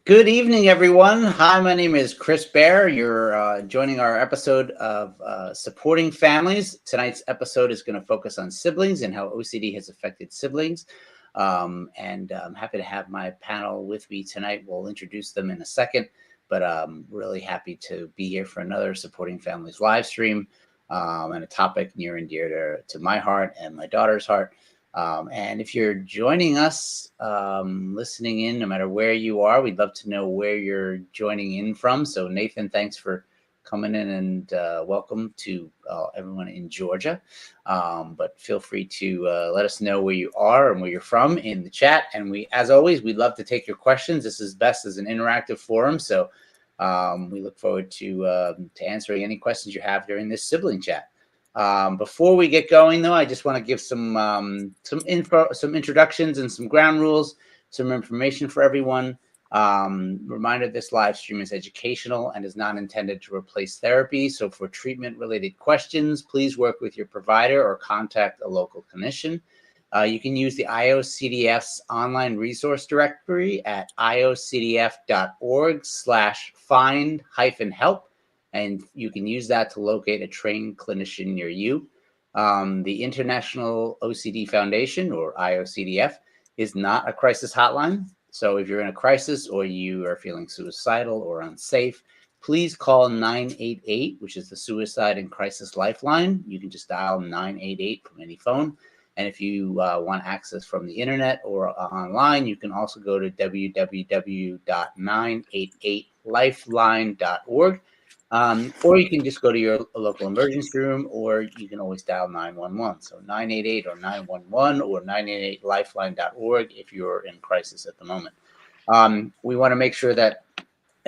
Good evening, everyone. Hi, my name is Chris Baier. You're joining our episode of Supporting Families. Tonight's episode is going to focus on siblings and how OCD has affected siblings. And I'm happy to have my panel with me tonight. We'll introduce them in a second, but I'm really happy to be here for another Supporting Families live stream and a topic near and dear to my heart and my daughter's heart. And if you're joining us, listening in, no matter where you are, we'd love to know where you're joining in from. So Nathan, thanks for coming in, and welcome to everyone in Georgia. But feel free to let us know where you are and where you're from in the chat. And as always, we'd love to take your questions. This is best as an interactive forum. So we look forward to answering any questions you have during this sibling chat. Before we get going, though, I just want to give some introductions and some ground rules, some information for everyone. Reminder: this live stream is educational and is not intended to replace therapy. So, for treatment-related questions, please work with your provider or contact a local clinician. You can use the IOCDF's online resource directory at iocdf.org/find-help. And you can use that to locate a trained clinician near you. The International OCD Foundation, or IOCDF, is not a crisis hotline. So if you're in a crisis or you are feeling suicidal or unsafe, please call 988, which is the Suicide and Crisis Lifeline. You can just dial 988 from any phone. And if you want access from the internet or online, you can also go to www.988lifeline.org. Or you can just go to your local emergency room, or you can always dial 911. So 988 or 911 or 988lifeline.org if you're in crisis at the moment. We want to make sure that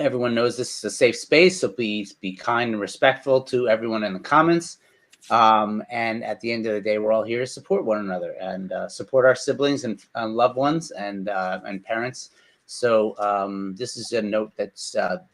everyone knows this is a safe space, so please be kind and respectful to everyone in the comments. And at the end of the day, we're all here to support one another and support our siblings and loved ones and parents. So this is a note that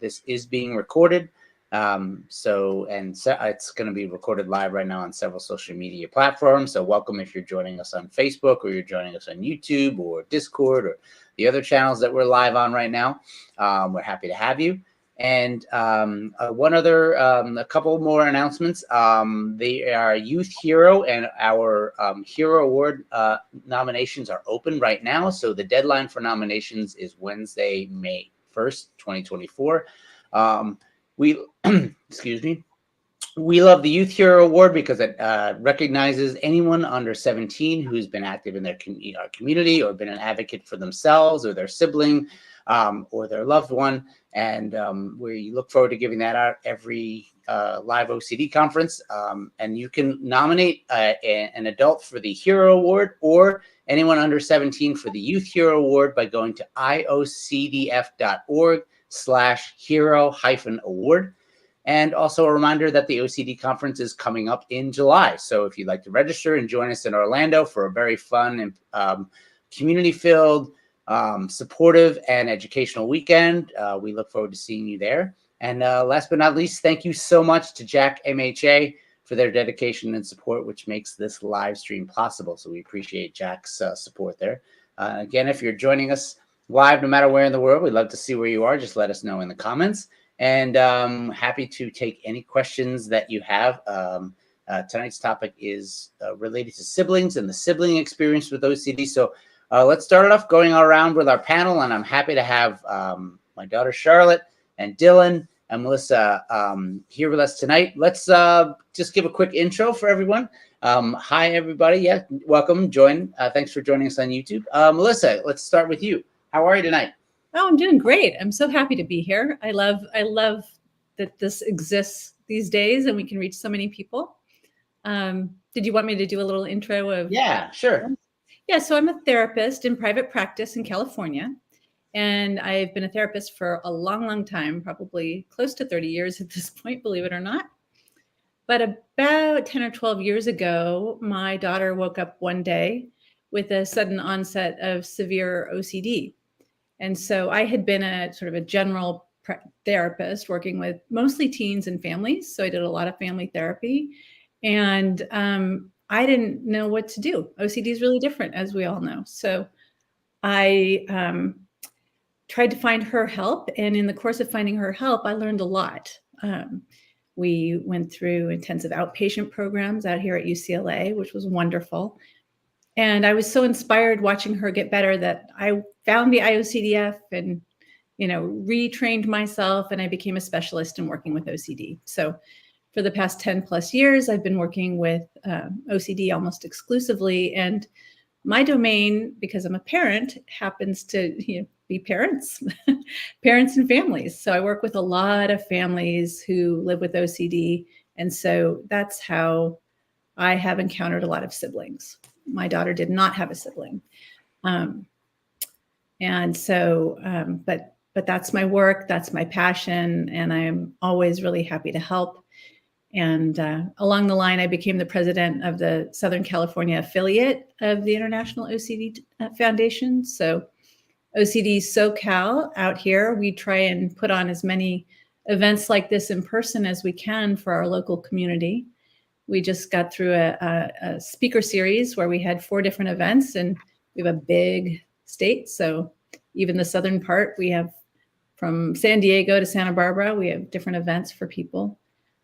this is being recorded. It's going to be recorded live right now on several social media platforms. So welcome if you're joining us on Facebook, or you're joining us on YouTube or Discord or the other channels that we're live on right now. We're happy to have you. And a couple more announcements. They are Youth Hero and our Hero Award nominations are open right now. So the deadline for nominations is Wednesday, May 1st, 2024. Excuse me. We love the Youth Hero Award because it recognizes anyone under 17 who's been active in our community or been an advocate for themselves or their sibling or their loved one. And we look forward to giving that out every live OCD conference. And you can nominate an adult for the Hero Award or anyone under 17 for the Youth Hero Award by going to iocdf.org/hero-award. And also a reminder that the OCD conference is coming up in July. So if you'd like to register and join us in Orlando for a very fun and community-filled, supportive, and educational weekend, we look forward to seeing you there. And last but not least, thank you so much to Jack MHA for their dedication and support, which makes this live stream possible. So we appreciate Jack's support there. Again, if you're joining us live, no matter where in the world, we'd love to see where you are. Just let us know in the comments. And happy to take any questions that you have. Tonight's topic is related to siblings and the sibling experience with OCD. So let's start it off going around with our panel. And I'm happy to have my daughter Charlotte and Dylan and Melissa here with us tonight. Let's just give a quick intro for everyone. Hi, everybody. Yeah, welcome. Thanks for joining us on YouTube. Melissa, let's start with you. How are you tonight? Oh, I'm doing great. I'm so happy to be here. I love that this exists these days and we can reach so many people. Did you want me to do a little intro of? Yeah, sure. Yeah, so I'm a therapist in private practice in California, and I've been a therapist for a long, long time, probably close to 30 years at this point, believe it or not. But about 10 or 12 years ago, my daughter woke up one day with a sudden onset of severe OCD. And so I had been a sort of a general therapist working with mostly teens and families. So I did a lot of family therapy, and I didn't know what to do. OCD is really different, as we all know. So I tried to find her help. And in the course of finding her help, I learned a lot. We went through intensive outpatient programs out here at UCLA, which was wonderful. And I was so inspired watching her get better that I found the IOCDF and, retrained myself, and I became a specialist in working with OCD. So for the past 10 plus years, I've been working with OCD almost exclusively. And my domain, because I'm a parent, happens to be parents, parents and families. So I work with a lot of families who live with OCD. And so that's how I have encountered a lot of siblings. My daughter did not have a sibling. But that's my work, that's my passion, and I'm always really happy to help. And along the line, I became the president of the Southern California affiliate of the International OCD Foundation. So OCD SoCal out here, we try and put on as many events like this in person as we can for our local community. We just got through a speaker series where we had 4 different events, and we have a big state. So even the southern part, we have from San Diego to Santa Barbara, we have different events for people.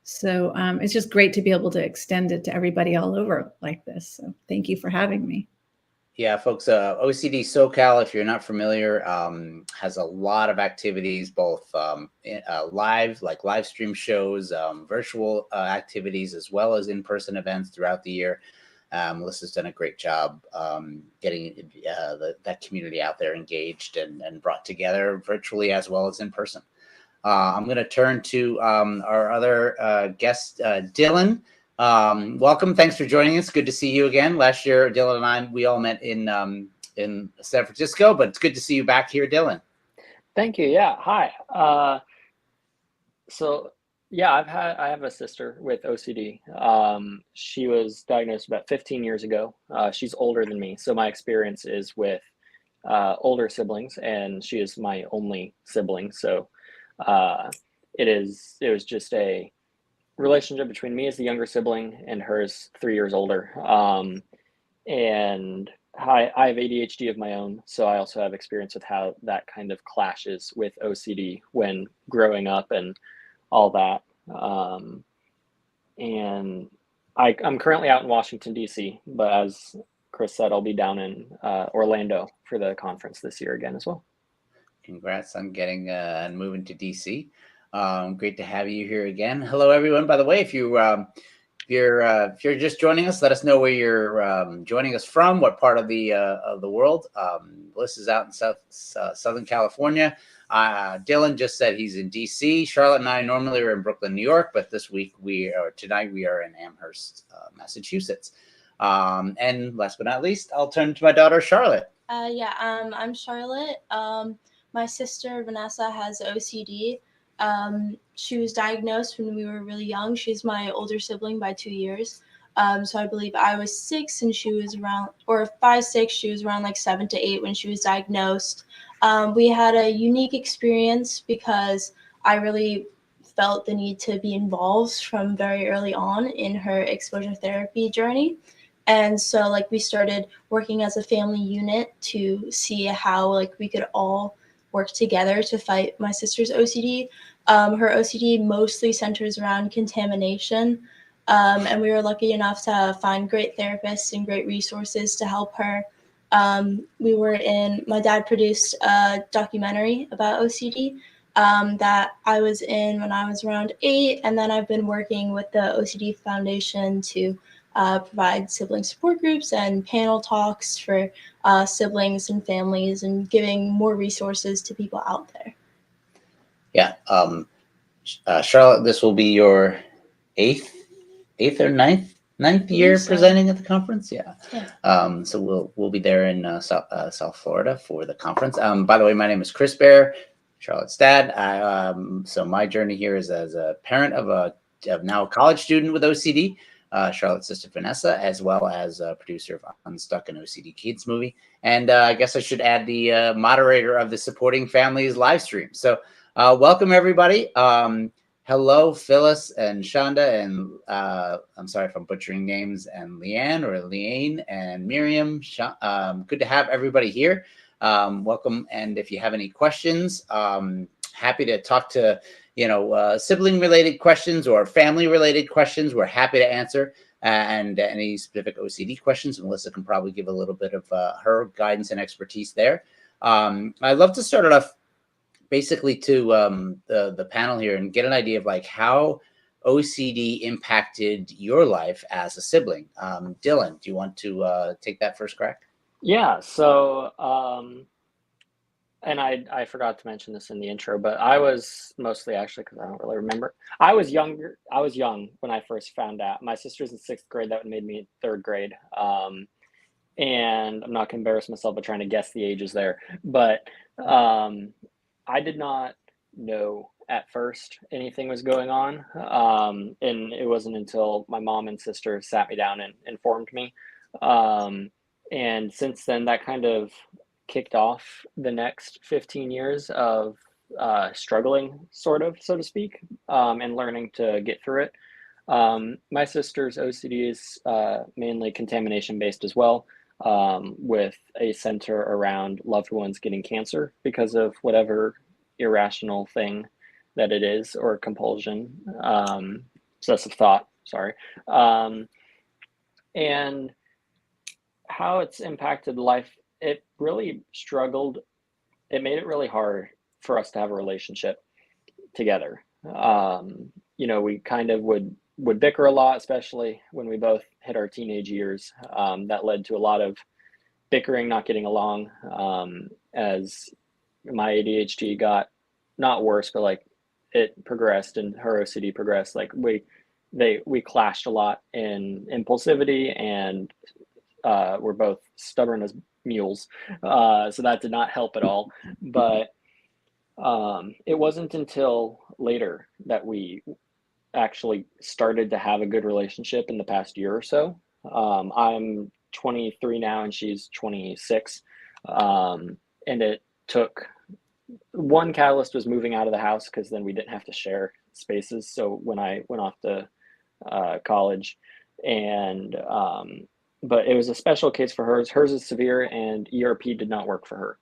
So it's just great to be able to extend it to everybody all over like this. So thank you for having me. Yeah, folks, OCD SoCal, if you're not familiar, has a lot of activities, both live stream shows, virtual activities, as well as in-person events throughout the year. Melissa's done a great job getting that community out there engaged and brought together virtually as well as in person. I'm going to turn to our other guest, Dylan. Welcome. Thanks for joining us. Good to see you again. Last year, Dylan and we all met in San Francisco, but it's good to see you back here, Dylan. Thank you. Yeah. Hi. So yeah, I have a sister with OCD. She was diagnosed about 15 years ago. She's older than me, so my experience is with older siblings, and she is my only sibling. So it was just a relationship between me as the younger sibling and her as 3 years older. And I have ADHD of my own, so I also have experience with how that kind of clashes with OCD when growing up and all that. And I'm currently out in Washington, D.C., but as Chris said, I'll be down in Orlando for the conference this year again as well. Congrats on getting and moving to DC. Great to have you here again. Hello, everyone. By the way, if you're just joining us, let us know where you're joining us from, what part of the world. Melissa's out in Southern California. Dylan just said he's in DC. Charlotte and I normally are in Brooklyn, New York, but this week tonight we are in Amherst, Massachusetts. And last but not least, I'll turn to my daughter, Charlotte. I'm Charlotte. My sister Vanessa has OCD. She was diagnosed when we were really young. She's my older sibling by 2 years. So I believe I was 6 and she was around, or 5, 6, she was around like 7 to 8 when she was diagnosed. We had a unique experience because I really felt the need to be involved from very early on in her exposure therapy journey. And so we started working as a family unit to see how we could all work together to fight my sister's OCD. Her OCD mostly centers around contamination. And we were lucky enough to find great therapists and great resources to help her. My dad produced a documentary about OCD that I was in when I was around 8. And then I've been working with the OCD Foundation to provide sibling support groups and panel talks for siblings and families and giving more resources to people out there. Yeah. Charlotte, this will be your eighth or ninth year presenting at the conference. Yeah. So we'll be there in South Florida for the conference. By the way, my name is Chris Baier, Charlotte's dad. So my journey here is as a parent of now a college student with OCD. Charlotte's sister Vanessa, as well as a producer of Unstuck, an OCD Kids movie. And I guess I should add the moderator of the Supporting Families live stream. So welcome, everybody. Hello, Phyllis and Shonda, and I'm sorry if I'm butchering names, and Leanne and Miriam. Good to have everybody here. welcome. And if you have any questions, happy to talk to, sibling related questions or family related questions. We're happy to answer. And any specific OCD questions, Melissa can probably give a little bit of her guidance and expertise there. I'd love to start it off basically to the panel here and get an idea of like how OCD impacted your life as a sibling. Dylan, do you want to take that first crack? Yeah, so and I forgot to mention this in the intro, but I was mostly, actually, because I don't really remember, I was young when I first found out. My sister's in 6th grade. That made me 3rd grade. And I'm not gonna embarrass myself by trying to guess the ages there, but I did not know at first anything was going on, and it wasn't until my mom and sister sat me down and informed me, and since then that kind of kicked off the next 15 years of struggling, sort of, so to speak, and learning to get through it. My sister's OCD is mainly contamination based as well, with a center around loved ones getting cancer because of whatever irrational thing that it is, or compulsion, obsessive thought, sorry. And how it's impacted life, it really struggled. It made it really hard for us to have a relationship together. We kind of would bicker a lot, especially when we both hit our teenage years. That led to a lot of bickering, not getting along, as my ADHD got not worse, but like it progressed and her OCD progressed. Like we clashed a lot in impulsivity, and we're both stubborn as mules. So that did not help at all. But it wasn't until later that we actually started to have a good relationship in the past year or so. I'm 23 now and she's 26. And it took, one catalyst was moving out of the house, because then we didn't have to share spaces. So when I went off to college, and but it was a special case for hers. Hers is severe, and ERP did not work for her.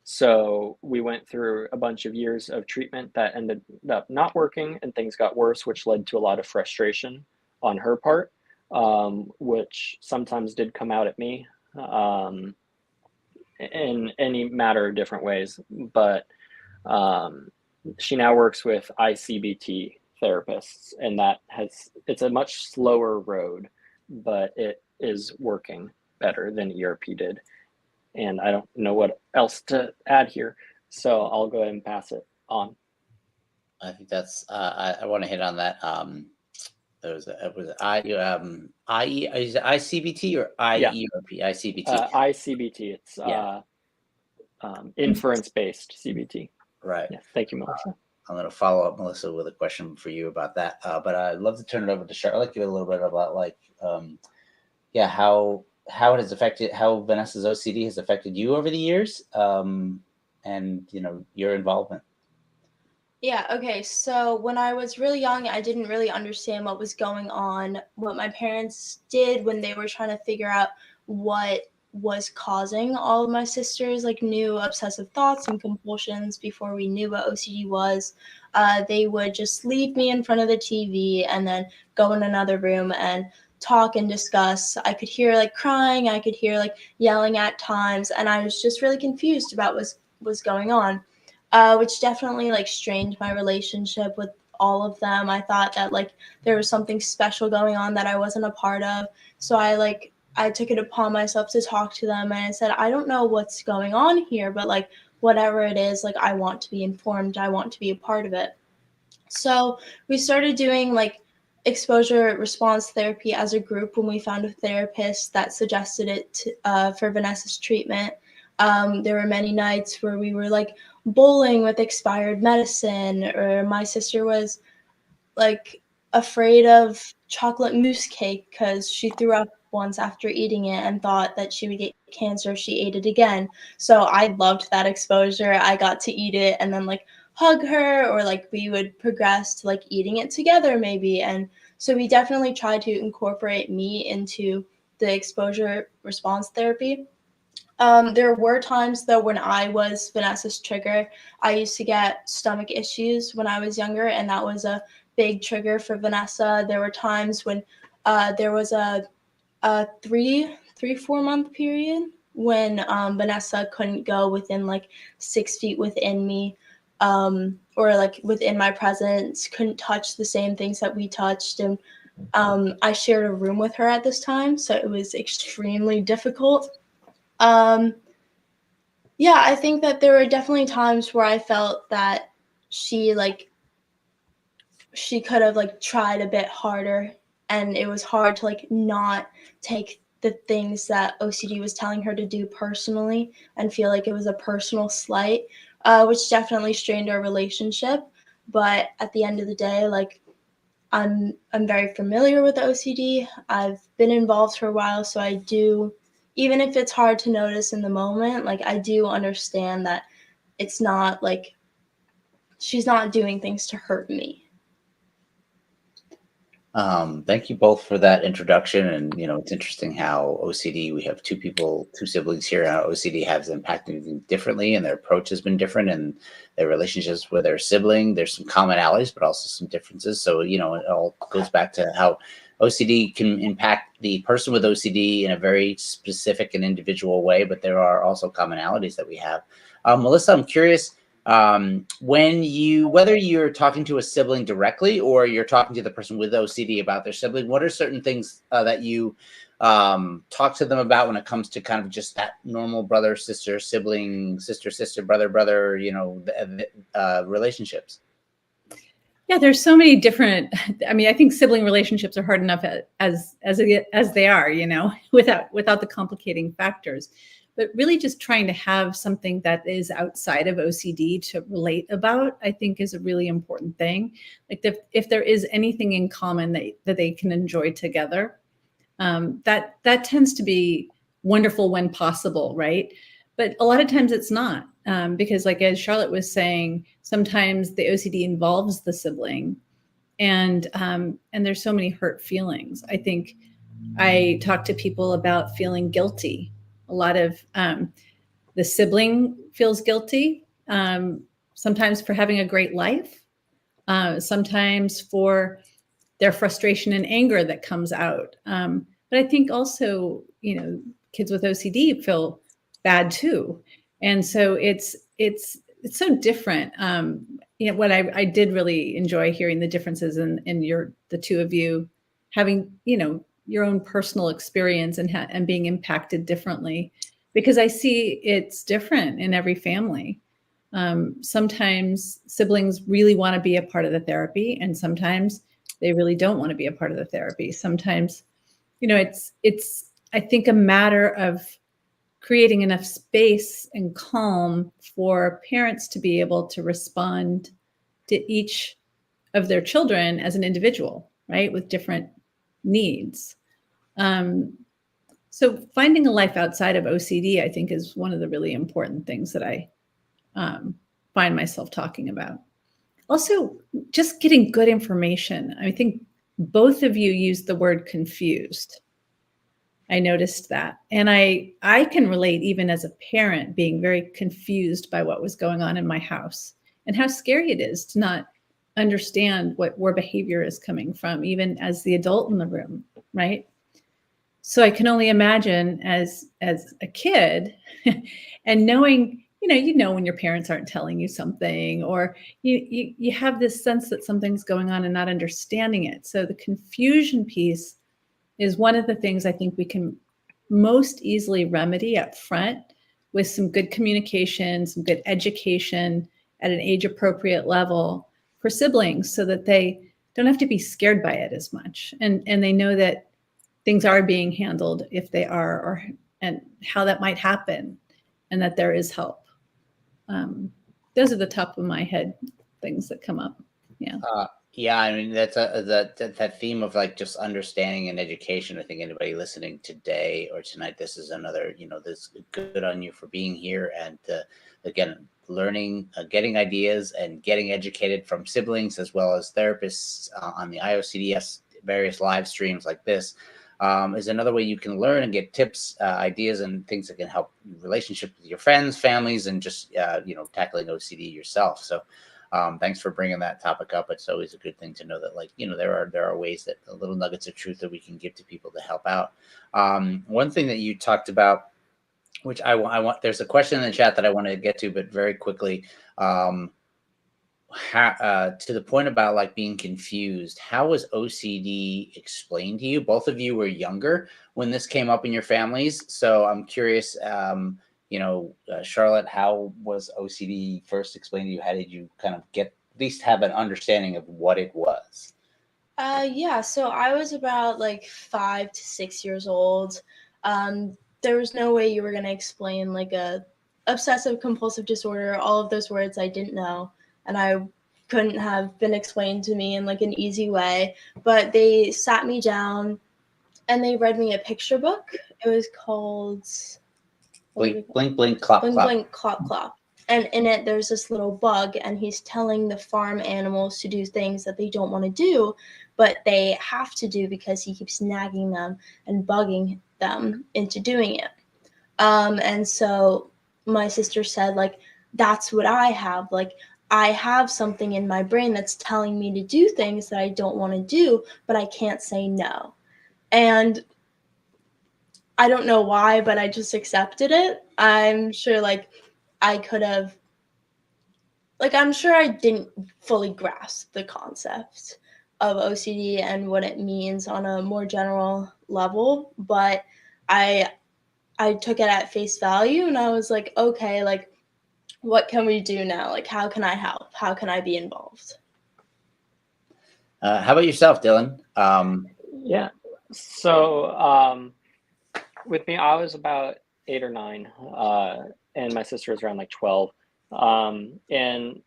So we went through a bunch of years of treatment that ended up not working, and things got worse, which led to a lot of frustration on her part, which sometimes did come out at me in any matter of different ways. But she now works with ICBT therapists, and it's a much slower road, but it is working better than ERP did. And I don't know what else to add here, so I'll go ahead and pass it on. I think that's I want to hit on that. Is it ICBT or IERP? Yeah. ICBT. ICBT. It's inference-based CBT. Right. Yeah. Thank you, Melissa. I'm going to follow up, Melissa, with a question for you about that. But I'd love to turn it over to Charlotte. Give a little bit about how it has affected, how Vanessa's OCD has affected you over the years, and your involvement. Yeah, okay. So when I was really young, I didn't really understand what was going on, what my parents did when they were trying to figure out what was causing all of my sisters' new obsessive thoughts and compulsions before we knew what OCD was. They would just leave me in front of the TV and then go in another room and talk and discuss. I could hear crying, I could hear yelling at times, and I was just really confused about what was going on, which definitely strained my relationship with all of them. I thought that there was something special going on that I wasn't a part of. So I took it upon myself to talk to them, and I said, I don't know what's going on here, but whatever it is, I want to be informed. I want to be a part of it. So we started doing exposure response therapy as a group when we found a therapist that suggested it for Vanessa's treatment. There were many nights where we were bowling with expired medicine, or my sister was afraid of chocolate mousse cake because she threw up once after eating it and thought that she would get cancer if she ate it again. So I loved that exposure. I got to eat it and then hug her, or we would progress to eating it together maybe. And so we definitely tried to incorporate me into the exposure response therapy. There were times though when I was Vanessa's trigger. I used to get stomach issues when I was younger, and that was a big trigger for Vanessa. There were times when there was a 4 month period when Vanessa couldn't go within like 6 feet within me, or like within my presence, couldn't touch the same things that we touched. And I shared a room with her at this time, so it was extremely difficult. Yeah, I think that there were definitely times where I felt that she could have like tried a bit harder, and it was hard to like not take the things that OCD was telling her to do personally and feel like it was a personal slight, which definitely strained our relationship. But at the end of the day, like I'm very familiar with the OCD. I've been involved for a while, so I do, even if it's hard to notice in the moment, like I do understand that it's not like she's not doing things to hurt me. Thank you both for that introduction. And, it's interesting how OCD, we have two siblings here, and how OCD has impacted them differently, and their approach has been different, and their relationships with their sibling, there's some commonalities, but also some differences. So, it all goes back to how OCD can impact the person with OCD in a very specific and individual way, but there are also commonalities that we have. Melissa, I'm curious, whether you're talking to a sibling directly or you're talking to the person with OCD about their sibling, what are certain things that you talk to them about when it comes to kind of just that normal brother, sister, sibling, sister, brother, relationships? Yeah, there's so many different, I think sibling relationships are hard enough as they are, without the complicating factors. But really just trying to have something that is outside of OCD to relate about, I think, is a really important thing. Like if there is anything in common that they can enjoy together, that tends to be wonderful when possible, right? But a lot of times it's not, because like as Charlotte was saying, sometimes the OCD involves the sibling, and there's so many hurt feelings. I think I talk to people about feeling guilty. A lot of the sibling feels guilty, sometimes for having a great life, sometimes for their frustration and anger that comes out. But I think also, kids with OCD feel bad too. And so it's so different. What I did really enjoy hearing the differences in the two of you having, your own personal experience and being impacted differently, because I see it's different in every family. Sometimes siblings really want to be a part of the therapy, and sometimes they really don't want to be a part of the therapy. Sometimes, it's I think a matter of creating enough space and calm for parents to be able to respond to each of their children as an individual, right, with different needs. So finding a life outside of OCD, I think, is one of the really important things that I find myself talking about. Also, just getting good information. I think both of you used the word confused. I noticed that. And I can relate, even as a parent, being very confused by what was going on in my house and how scary it is to not understand where behavior is coming from, even as the adult in the room, right? So I can only imagine as a kid and knowing, when your parents aren't telling you something, or you have this sense that something's going on and not understanding it. So the confusion piece is one of the things I think we can most easily remedy up front with some good communication, some good education at an age-appropriate level for siblings, so that they don't have to be scared by it as much. And they know that things are being handled if they are, and how that might happen, and that there is help. Those are the top of my head things that come up. Yeah. Yeah, I mean, that's that theme of like just understanding and education. I think anybody listening today or tonight, this is another, this good on you for being here, and again, learning, getting ideas and getting educated from siblings as well as therapists on the IOCDF various live streams like this. is another way you can learn and get tips, ideas, and things that can help relationships with your friends, families, and just tackling OCD yourself. So thanks for bringing that topic up. It's always a good thing to know that, like, there are ways that little nuggets of truth that we can give to people to help out. One thing that you talked about, which I want, there's a question in the chat that I want to get to, but very quickly, to the point about like being confused. How was OCD explained to you? Both of you were younger when this came up in your families. So I'm curious, Charlotte, how was OCD first explained to you? How did you kind of at least have an understanding of what it was? Yeah, so I was about like 5 to 6 years old. There was no way you were going to explain like a obsessive compulsive disorder. All of those words I didn't know, and I couldn't have been explained to me in like an easy way. But they sat me down and they read me a picture book. It was called Blink, blink, blink, clop, Blink, clop. Blink, Clop, Clop. And in it, there's this little bug, and he's telling the farm animals to do things that they don't want to do, but they have to do because he keeps nagging them and bugging them into doing it. And so my sister said, like, that's what I have. Like, I have something in my brain that's telling me to do things that I don't want to do, but I can't say no. And I don't know why, but I just accepted it. I'm sure, like, I could have, like, I'm sure I didn't fully grasp the concept of OCD and what it means on a more general level, but I took it at face value, and I was like, okay, like, what can we do now? Like, how can I help? How can I be involved? How about yourself, Dylan? Yeah. So with me, I was about 8 or 9, and my sister was around like 12. And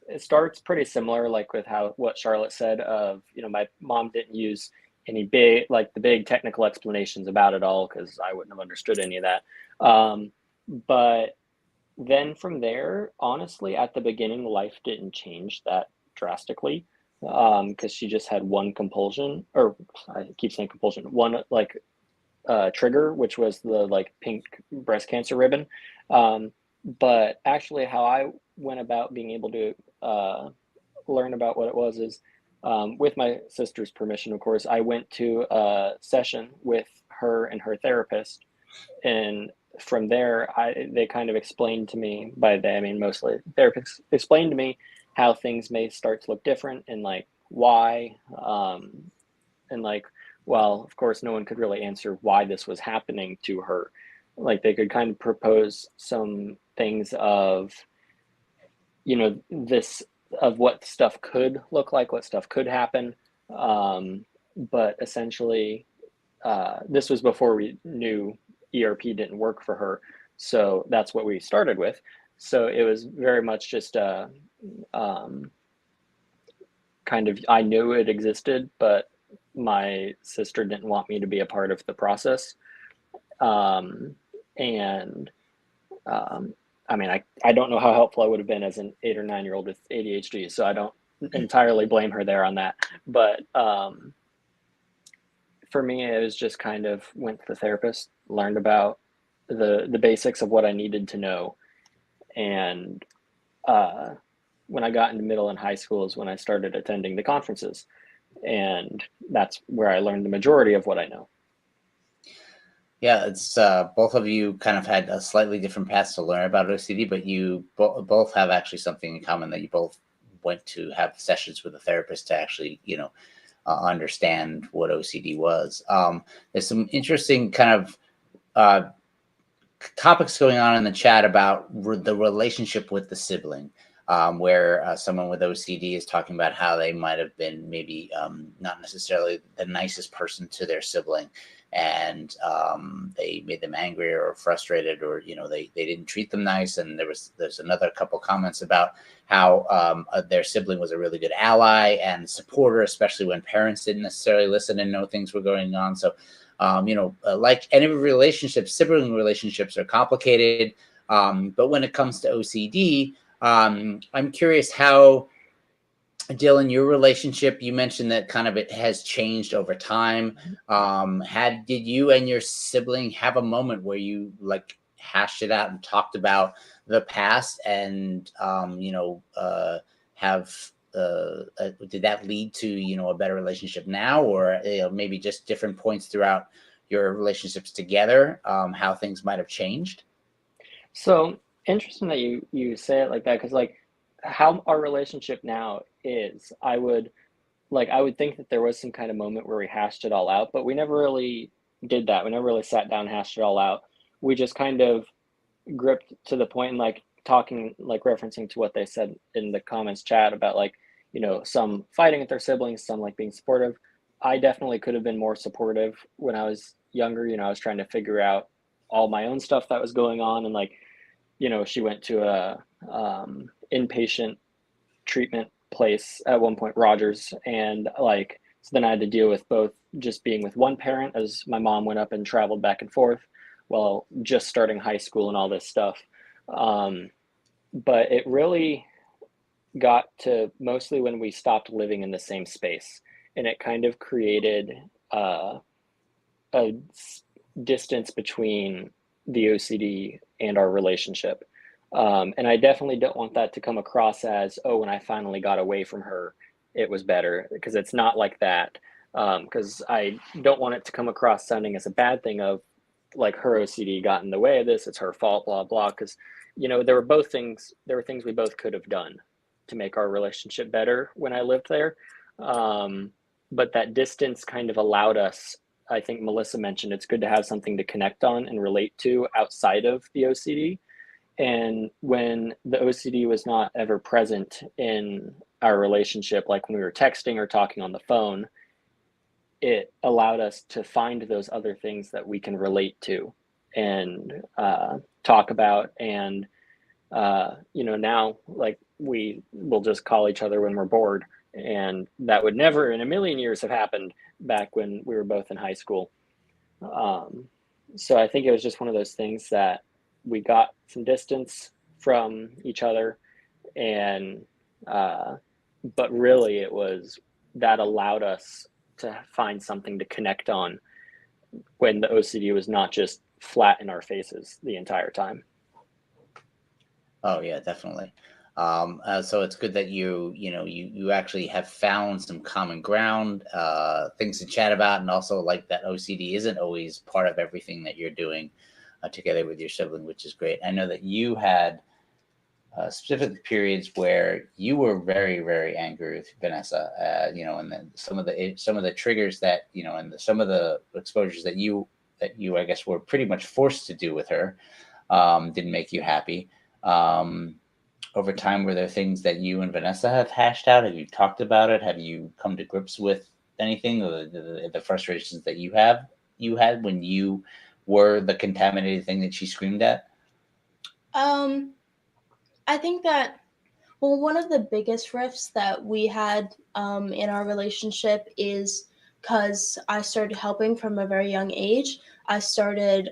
it starts pretty similar, like with what Charlotte said of, my mom didn't use any the big technical explanations about it all, because I wouldn't have understood any of that. But then from there, honestly, at the beginning, life didn't change that drastically, because she just had one compulsion, or I keep saying compulsion, one like trigger, which was the like pink breast cancer ribbon. But actually how I went about being able to learn about what it was is, with my sister's permission, of course, I went to a session with her and her therapist. And from there, they kind of explained to me, by they, I mean, mostly therapists explained to me how things may start to look different and like why, and like, well, of course, no one could really answer why this was happening to her. Like they could kind of propose some things of, this of what stuff could look like, what stuff could happen. But essentially, this was before we knew ERP didn't work for her. So that's what we started with. So it was very much just kind of, I knew it existed, but my sister didn't want me to be a part of the process. I mean, I don't know how helpful I would have been as an 8 or 9 year old with ADHD, so I don't entirely blame her there on that. But for me, it was just kind of went to the therapist, learned about the basics of what I needed to know. And when I got into middle and high school is when I started attending the conferences. And that's where I learned the majority of what I know. Yeah, it's both of you kind of had a slightly different paths to learn about OCD, but you both have actually something in common, that you both went to have sessions with a therapist to actually, understand what OCD was. There's some interesting kind of topics going on in the chat about the relationship with the sibling, where someone with OCD is talking about how they might have been maybe not necessarily the nicest person to their sibling, and they made them angry or frustrated, or they didn't treat them nice. And there's another couple comments about how their sibling was a really good ally and supporter, especially when parents didn't necessarily listen and know things were going on. So like any relationship, sibling relationships are complicated, but when it comes to OCD, I'm curious how Dylan, your relationship, you mentioned that kind of it has changed over time. Did you and your sibling have a moment where you like hashed it out and talked about the past and, did that lead to, a better relationship now, or maybe just different points throughout your relationships together, how things might have changed? So interesting that you say it like that, because like how our relationship now is, I would think that there was some kind of moment where we hashed it all out, but we never really did that. We never really sat down and hashed it all out. We just kind of gripped to the point and like talking, like referencing to what they said in the comments chat about like, some fighting with their siblings, some like being supportive. I definitely could have been more supportive when I was younger. I was trying to figure out all my own stuff that was going on, and like, she went to a inpatient treatment place at one point, Rogers, and like, so then I had to deal with both just being with one parent as my mom went up and traveled back and forth while just starting high school and all this stuff. But it really got to mostly when we stopped living in the same space, and it kind of created a distance between the OCD and our relationship. And I definitely don't want that to come across as, oh, when I finally got away from her, it was better, because it's not like that. Because I don't want it to come across sounding as a bad thing of like her OCD got in the way of this, it's her fault, blah, blah. Because, there were things we both could have done to make our relationship better when I lived there. But that distance kind of allowed us, I think Melissa mentioned, it's good to have something to connect on and relate to outside of the OCD. And when the OCD was not ever present in our relationship, like when we were texting or talking on the phone, it allowed us to find those other things that we can relate to and talk about. And, now like we will just call each other when we're bored. And that would never in a million years have happened back when we were both in high school. So I think it was just one of those things that we got some distance from each other, and but really it was that allowed us to find something to connect on when the OCD was not just flat in our faces the entire time. Oh yeah, definitely. So it's good that you actually have found some common ground, things to chat about, and also like that OCD isn't always part of everything that you're doing together with your sibling, which is great. I know that you had specific periods where you were very, very angry with Vanessa, and then some of the triggers that, and some of the exposures that you I guess were pretty much forced to do with her didn't make you happy. Over time, were there things that you and Vanessa have hashed out? Have you talked about it? Have you come to grips with anything, or the frustrations that you had when you were the contaminated thing that she screamed at? I think that, well, one of the biggest rifts that we had in our relationship is because I started helping from a very young age. I started,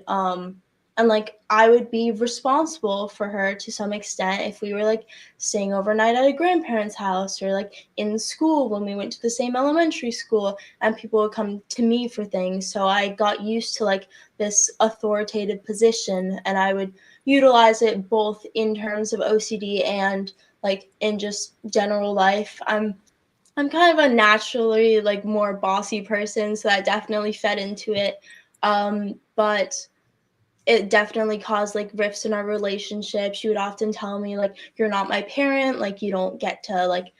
and like I would be responsible for her to some extent if we were like staying overnight at a grandparent's house, or like in school when we went to the same elementary school, and people would come to me for things. So I got used to like this authoritative position, and I would utilize it both in terms of OCD and like in just general life. I'm kind of a naturally like more bossy person, so that definitely fed into it. But it definitely caused like rifts in our relationship. She would often tell me like, you're not my parent, like you don't get to like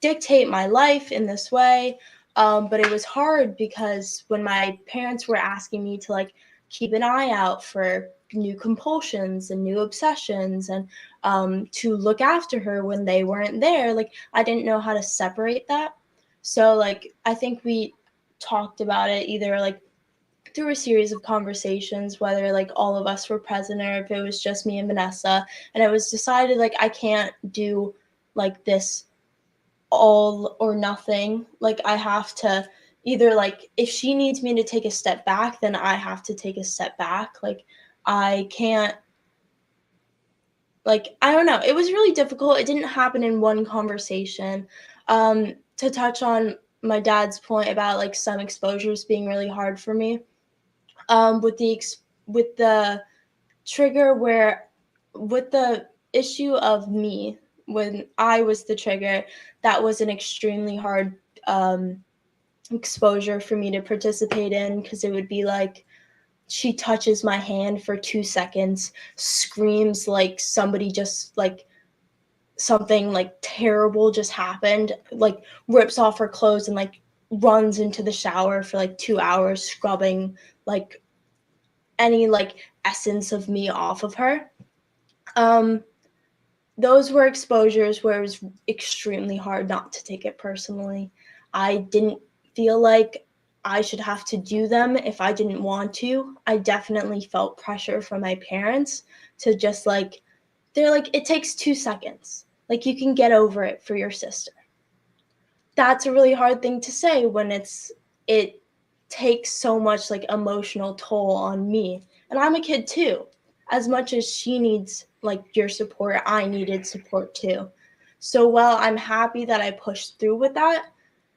dictate my life in this way. But it was hard because when my parents were asking me to like keep an eye out for new compulsions and new obsessions, and to look after her when they weren't there, like I didn't know how to separate that. So like I think we talked about it either like through a series of conversations, whether like all of us were present or if it was just me and Vanessa, and it was decided like I can't do like this all or nothing. Like I have to either like, if she needs me to take a step back, then I have to take a step back. Like I can't, like, I don't know. It was really difficult. It didn't happen in one conversation. To touch on my dad's point about like some exposures being really hard for me, with the trigger with the issue of me, when I was the trigger, that was an extremely hard exposure for me to participate in, because it would be like, she touches my hand for 2 seconds, screams like somebody just like something like terrible just happened, like rips off her clothes and like runs into the shower for like 2 hours, scrubbing like any like essence of me off of her. Those were exposures where it was extremely hard not to take it personally. I didn't feel like I should have to do them if I didn't want to. I definitely felt pressure from my parents to just like, they're like, it takes 2 seconds. Like, you can get over it for your sister. That's a really hard thing to say when it takes so much like emotional toll on me. And I'm a kid too. As much as she needs like your support, I needed support too. So while I'm happy that I pushed through with that,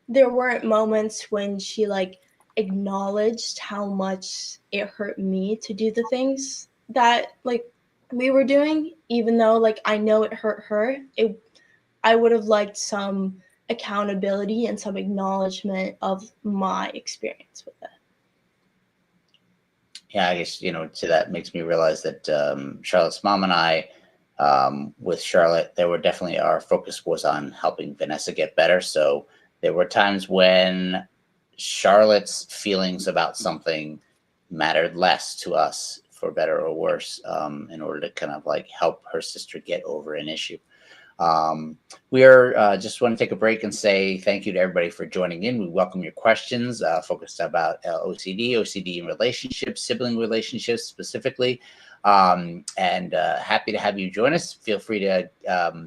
there weren't moments when she like acknowledged how much it hurt me to do the things that like we were doing, even though like I know it hurt her. I would have liked some accountability and some acknowledgement of my experience with it. Yeah, I guess, so that makes me realize that Charlotte's mom and I, with Charlotte, our focus was on helping Vanessa get better. So there were times when Charlotte's feelings about something mattered less to us, for better or worse, in order to kind of like help her sister get over an issue. We are just want to take a break and say thank you to everybody for joining in. We welcome your questions focused about OCD in relationships, sibling relationships specifically, and happy to have you join us. Feel free to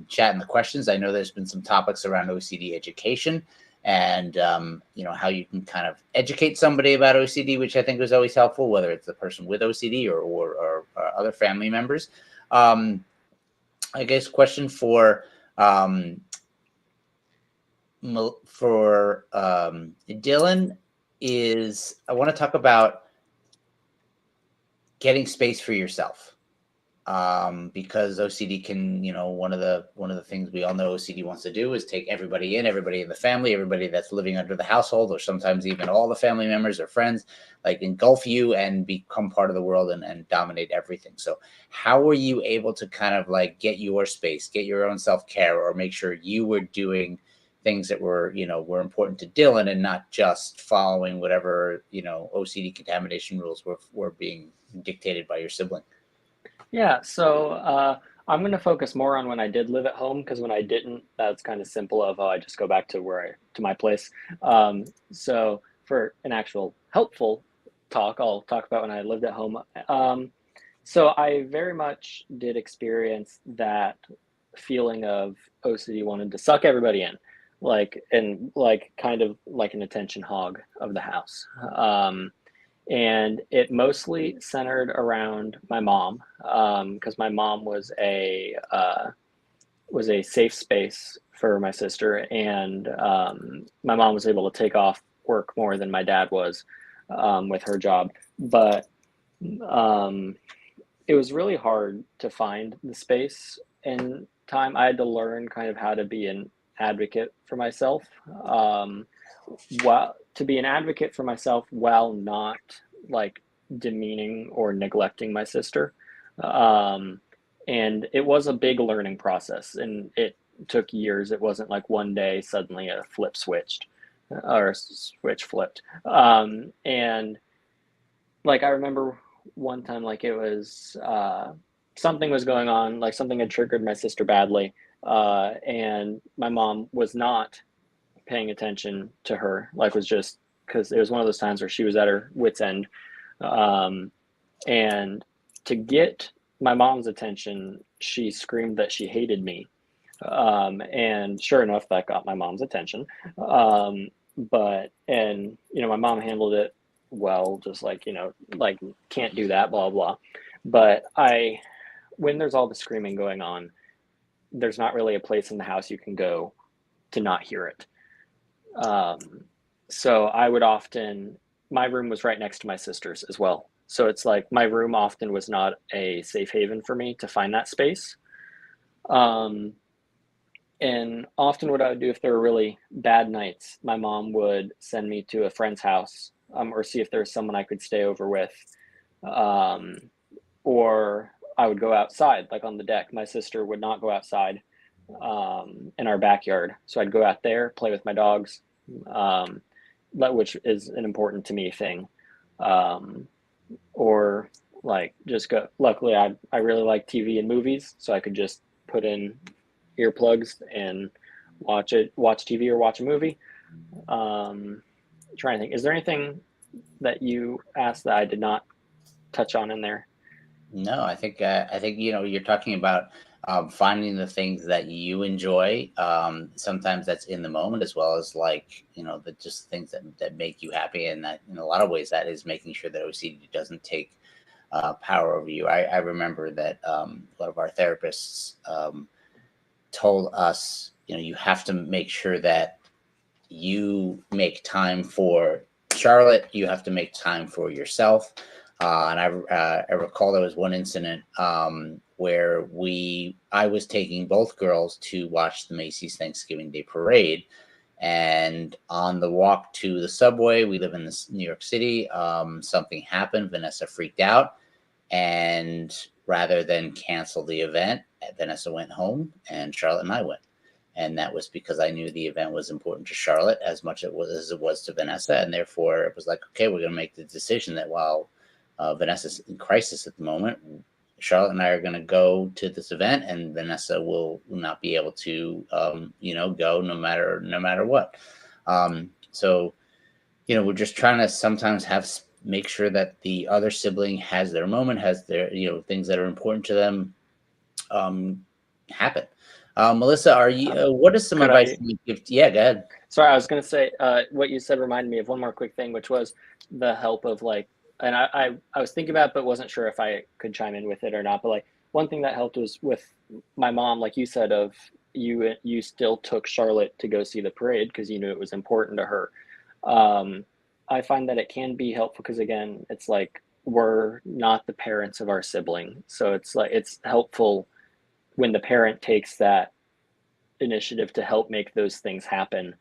chat in the questions. I know there's been some topics around OCD education and how you can kind of educate somebody about OCD, which I think was always helpful, whether it's the person with OCD or other family members. I guess question for Dylan is, I want to talk about getting space for yourself, because OCD can, one of the things we all know OCD wants to do is take everybody in the family, everybody that's living under the household, or sometimes even all the family members or friends, like engulf you and become part of the world and dominate everything. So how were you able to kind of like get your space, get your own self-care, or make sure you were doing things that were important to Dylan and not just following whatever, OCD contamination rules were being dictated by your sibling? Yeah, so I'm going to focus more on when I did live at home, because when I didn't, that's kind of simple of, I just go back to my place. So for an actual helpful talk, I'll talk about when I lived at home. So I very much did experience that feeling of OCD wanted to suck everybody in, kind of like an attention hog of the house. And it mostly centered around my mom, because my mom was a safe space for my sister, and my mom was able to take off work more than my dad was with her job. But it was really hard to find the space and time. I had to learn kind of how to be an advocate for myself. To be an advocate for myself while not like demeaning or neglecting my sister. And it was a big learning process, and it took years. It wasn't like one day suddenly a switch flipped. And like, I remember one time, like it was, something was going on, like something had triggered my sister badly. And my mom was not paying attention to her, like was just, because it was one of those times where she was at her wit's end. And to get my mom's attention, she screamed that she hated me. And sure enough, that got my mom's attention. My mom handled it well, just like, like, can't do that, blah, blah. But when there's all the screaming going on, there's not really a place in the house you can go to not hear it. So I would often, my room was right next to my sister's as well. So it's like my room often was not a safe haven for me to find that space. And often what I would do if there were really bad nights, my mom would send me to a friend's house, or see if there was someone I could stay over with. Or I would go outside, like on the deck. My sister would not go outside in our backyard. So I'd go out there, play with my dogs, which is an important to me thing. Or like just go, luckily I really like TV and movies, so I could just put in earplugs and watch TV or watch a movie. Trying to think, is there anything that you asked that I did not touch on in there? No, I think you're talking about finding the things that you enjoy. Sometimes that's in the moment, as well as like the just things that make you happy, and that in a lot of ways that is making sure that OCD doesn't take power over you. I remember that one of our therapists told us, you have to make sure that you make time for Charlotte. You have to make time for yourself. And I recall there was one incident where I was taking both girls to watch the Macy's Thanksgiving Day Parade. And on the walk to the subway, we live in New York City, something happened. Vanessa freaked out. And rather than cancel the event, Vanessa went home and Charlotte and I went. And that was because I knew the event was important to Charlotte as much as it was to Vanessa. And therefore, it was like, okay, we're going to make the decision that while Vanessa's in crisis at the moment, Charlotte and I are going to go to this event, and Vanessa will not be able to, go no matter what. So, we're just trying to sometimes make sure that the other sibling has their moment, has their, things that are important to them happen. Melissa, what is some advice you give? Yeah, go ahead. Sorry, I was going to say, what you said reminded me of one more quick thing, which was the help of like, and I was thinking about it, but wasn't sure if I could chime in with it or not. But like one thing that helped was with my mom, like you said, of you still took Charlotte to go see the parade because you knew it was important to her. I find that it can be helpful because again, it's like we're not the parents of our sibling. So it's like it's helpful when the parent takes that initiative to help make those things happen.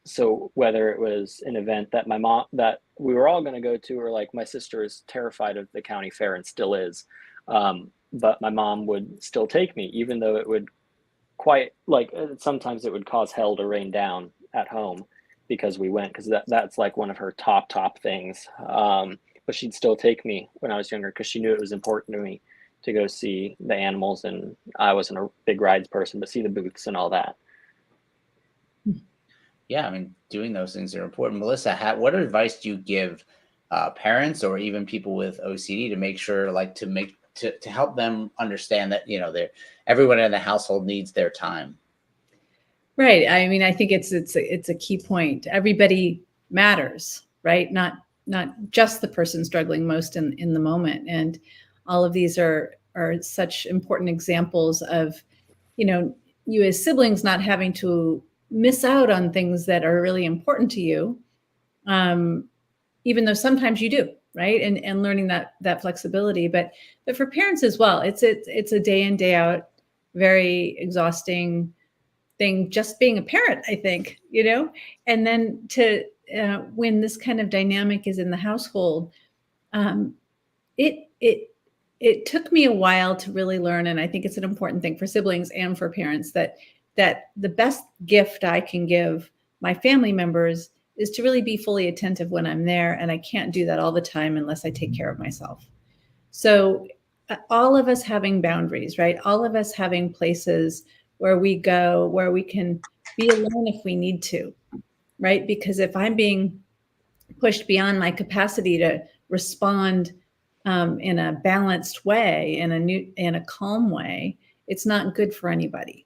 So whether it was an event that that we were all going to go to, or like my sister is terrified of the county fair and still is, but my mom would still take me, even though it would sometimes it would cause hell to rain down at home because we went, because that's like one of her top things. But she'd still take me when I was younger because she knew it was important to me to go see the animals, and I wasn't a big rides person, but see the booths and all that. Yeah, I mean, doing those things are important. Melissa, what advice do you give parents or even people with OCD to make sure, like, to help them understand that everyone in the household needs their time? Right. I mean, I think it's a key point. Everybody matters, right? Not just the person struggling most in the moment. And all of these are such important examples of, you as siblings not having to miss out on things that are really important to you, even though sometimes you do, right? And learning that flexibility, but for parents as well, it's a day in, day out, very exhausting thing, just being a parent, I think, and then when this kind of dynamic is in the household, it took me a while to really learn, and I think it's an important thing for siblings and for parents that the best gift I can give my family members is to really be fully attentive when I'm there. And I can't do that all the time unless I take care of myself. So all of us having boundaries, right? All of us having places where we go, where we can be alone if we need to, right? Because if I'm being pushed beyond my capacity to respond in a balanced way, in a calm way, it's not good for anybody.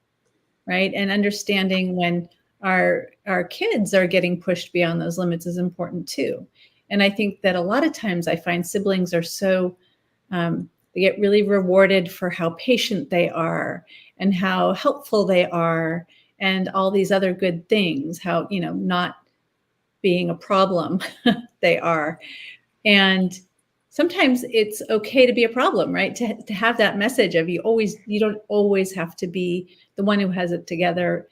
Right. And understanding when our kids are getting pushed beyond those limits is important too. And I think that a lot of times I find siblings are so, they get really rewarded for how patient they are and how helpful they are and all these other good things, how, not being a problem they are. And sometimes it's okay to be a problem, right? To have that message of you don't always have to be the one who has it together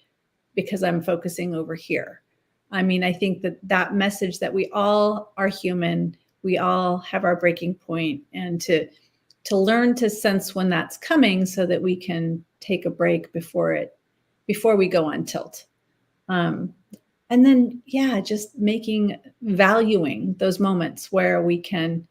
because I'm focusing over here. I mean, I think that message that we all are human, we all have our breaking point, and to learn to sense when that's coming so that we can take a break before we go on tilt. And then, just valuing those moments where we can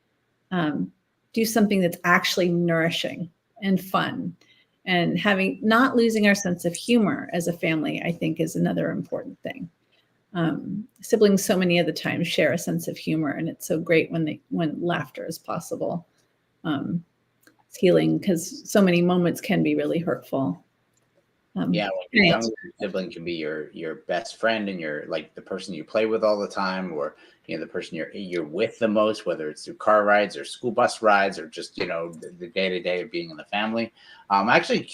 do something that's actually nourishing and fun, and not losing our sense of humor as a family, I think, is another important thing. Siblings so many of the time share a sense of humor, and it's so great when laughter is possible. It's healing, because so many moments can be really hurtful. When you're younger, your sibling can be your best friend, and you're like the person you play with all the time, or the person you're with the most, whether it's through car rides or school bus rides, or just the day-to-day of being in the family. Actually,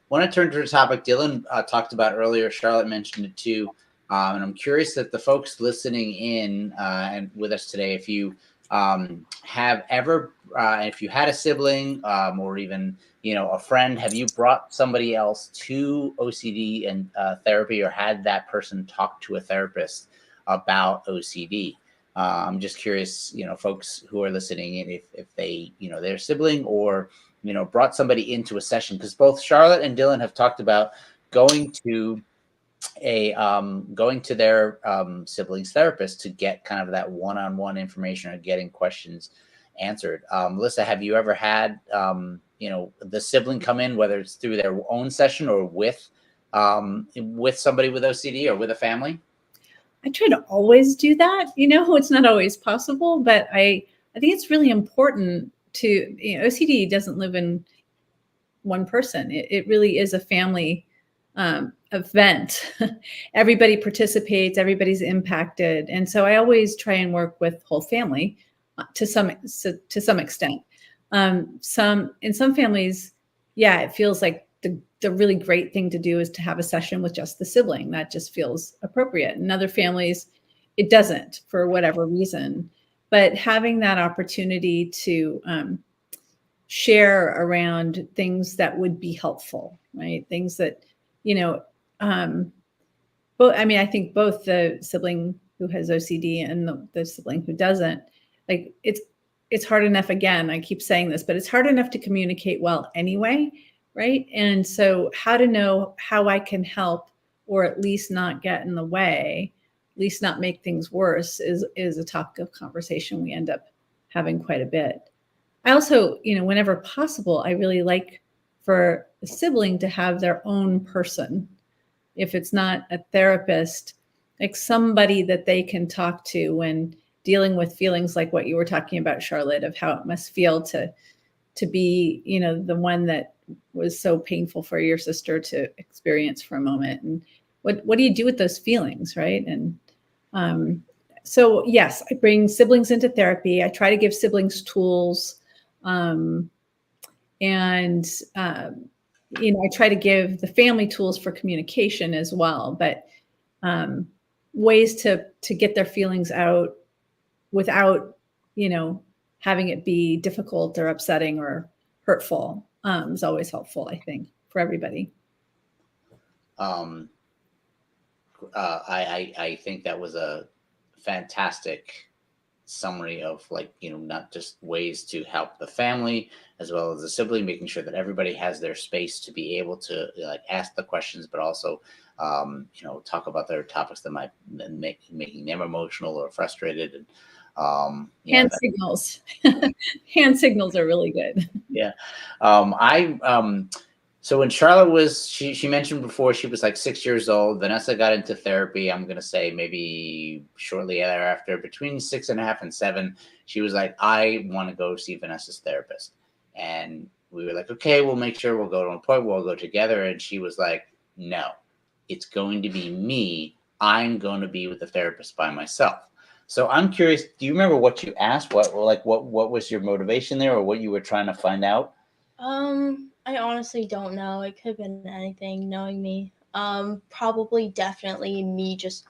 want to turn to the topic Dylan talked about earlier. Charlotte mentioned it too, and I'm curious that the folks listening in and with us today, if you have ever, if you had a sibling or even a friend, have you brought somebody else to OCD and therapy, or had that person talk to a therapist about OCD? I'm just curious, folks who are listening in, if they, their sibling or, brought somebody into a session, because both Charlotte and Dylan have talked about going to their siblings therapist to get kind of that one-on-one information or getting questions answered. Melissa, have you ever had the sibling come in, whether it's through their own session or with somebody with OCD or with a family? I try to always do that. It's not always possible, but I think it's really important to, OCD doesn't live in one person. It really is a family event. Everybody participates, everybody's impacted. And so I always try and work with whole family to some extent. In some families, it feels like the really great thing to do is to have a session with just the sibling. That just feels appropriate. In other families, it doesn't, for whatever reason. But having that opportunity to share around things that would be helpful, right? Things that, I think both the sibling who has OCD and the sibling who doesn't, like it's hard enough, again, I keep saying this, but it's hard enough to communicate well anyway, right? And so how to know how I can help, or at least not get in the way, at least not make things worse, is a topic of conversation we end up having quite a bit. I also, whenever possible, I really like for a sibling to have their own person. If it's not a therapist, like somebody that they can talk to when dealing with feelings like what you were talking about, Charlotte, of how it must feel to be, the one that was so painful for your sister to experience for a moment. And what do you do with those feelings, right? And so, yes, I bring siblings into therapy. I try to give siblings tools. I try to give the family tools for communication as well, but ways to get their feelings out without, having it be difficult or upsetting or hurtful is always helpful, I think, for everybody. I think that was a fantastic summary of, not just ways to help the family as well as the sibling, making sure that everybody has their space to be able to ask the questions, but also talk about their topics that might making them emotional or frustrated. And hand signals hand signals are really good. So when Charlotte was, she mentioned before, she was like 6 years old. Vanessa got into therapy, I'm going to say maybe shortly thereafter, between 6.5 and 7. She was like, I want to go see Vanessa's therapist. And we were like, okay, we'll make sure we'll go to an appointment. We'll go together. And she was like, no, it's going to be me. I'm going to be with the therapist by myself. So I'm curious, do you remember what you asked? What was your motivation there, or what you were trying to find out? I honestly don't know. It could have been anything, knowing me. Probably definitely me just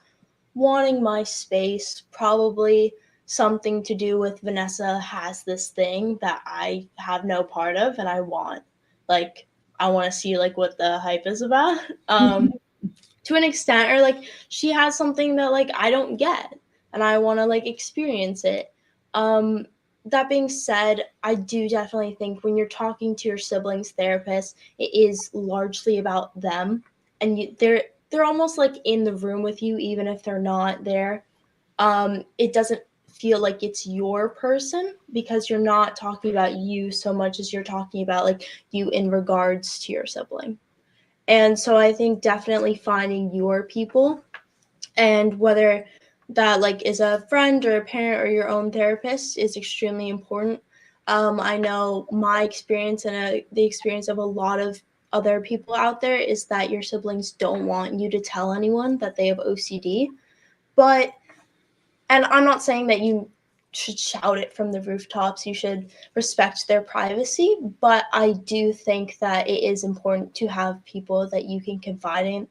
wanting my space, probably something to do with Vanessa has this thing that I have no part of and I want. Like, I want to see like what the hype is about. To an extent, or like she has something that like I don't get and I want to like experience it. That being said, I do definitely think when you're talking to your siblings therapist, it is largely about them, and they're almost like in the room with you even if they're not there. It doesn't feel like it's your person because you're not talking about you so much as you're talking about like you in regards to your sibling. And so I think definitely finding your people, and whether that like is a friend or a parent or your own therapist, is extremely important. I know my experience and the experience of a lot of other people out there is that your siblings don't want you to tell anyone that they have OCD. But, and I'm not saying that you should shout it from the rooftops, you should respect their privacy, but I do think that it is important to have people that you can confide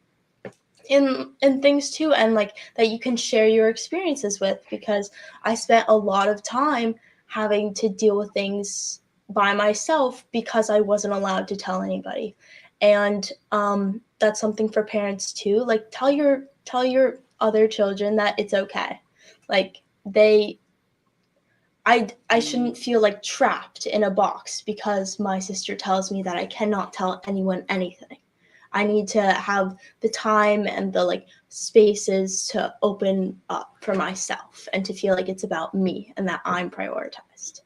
in things too, and like that you can share your experiences with, because I spent a lot of time having to deal with things by myself because I wasn't allowed to tell anybody. And that's something for parents too, like tell your other children that it's okay. Like I shouldn't feel like trapped in a box because my sister tells me that I cannot tell anyone anything. I need to have the time and the like spaces to open up for myself and to feel like it's about me and that I'm prioritized.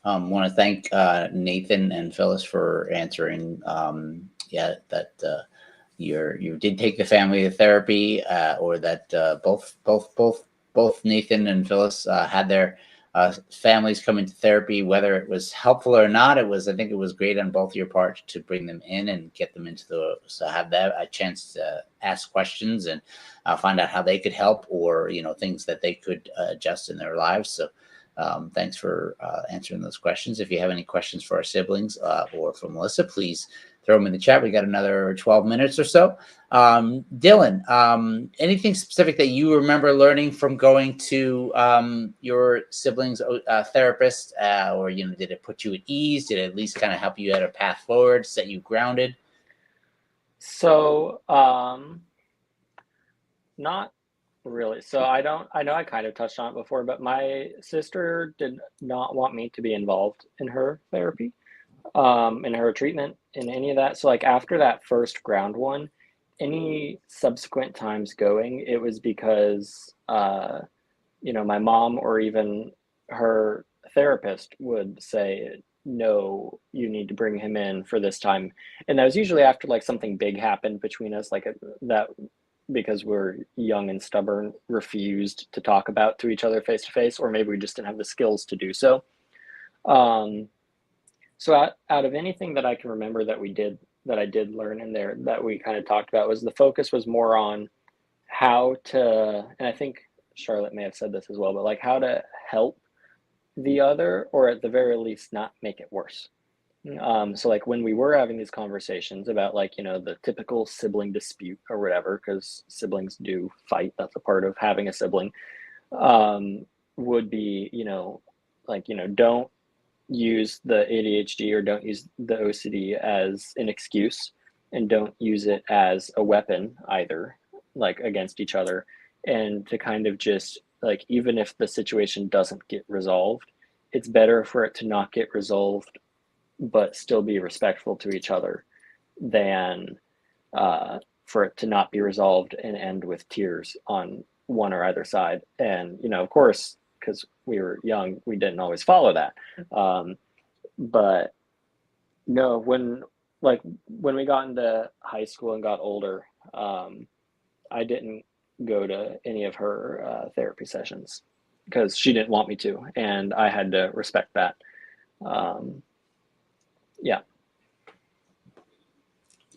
Want to thank Nathan and Phyllis for answering. You did take the family to therapy, or that both Nathan and Phyllis had their families come into therapy. Whether it was helpful or not, I think it was great on both your parts to bring them in and get them into so have that a chance to ask questions and find out how they could help, or things that they could adjust in their lives. So thanks for answering those questions. If you have any questions for our siblings or for Melissa, please throw them in the chat. We got another 12 minutes or so. Dylan, anything specific that you remember learning from going to your siblings' therapist, or did it put you at ease? Did it at least kind of help you at a path forward, set you grounded? So, not really. So I know I kind of touched on it before, but my sister did not want me to be involved in her therapy, in her treatment, in any of that. So like after that first ground one, any subsequent times going, it was because, my mom or even her therapist would say, no, you need to bring him in for this time. And that was usually after like something big happened between us, like that, because we're young and stubborn, refused to talk about to each other face to face, or maybe we just didn't have the skills to do so. So out of anything that I can remember that I did learn in there that we kind of talked about, was the focus was more on how to, and I think Charlotte may have said this as well, but like how to help the other, or at the very least not make it worse. So like when we were having these conversations about like, the typical sibling dispute or whatever, because siblings do fight, that's a part of having a sibling, would be, don't use the ADHD or don't use the OCD as an excuse, and don't use it as a weapon either, like against each other. And to kind of just like, even if the situation doesn't get resolved, it's better for it to not get resolved but still be respectful to each other than for it to not be resolved and end with tears on one or either side. And, of course, because we were young, we didn't always follow that. But no, when we got into high school and got older, I didn't go to any of her therapy sessions because she didn't want me to, and I had to respect that. Yeah.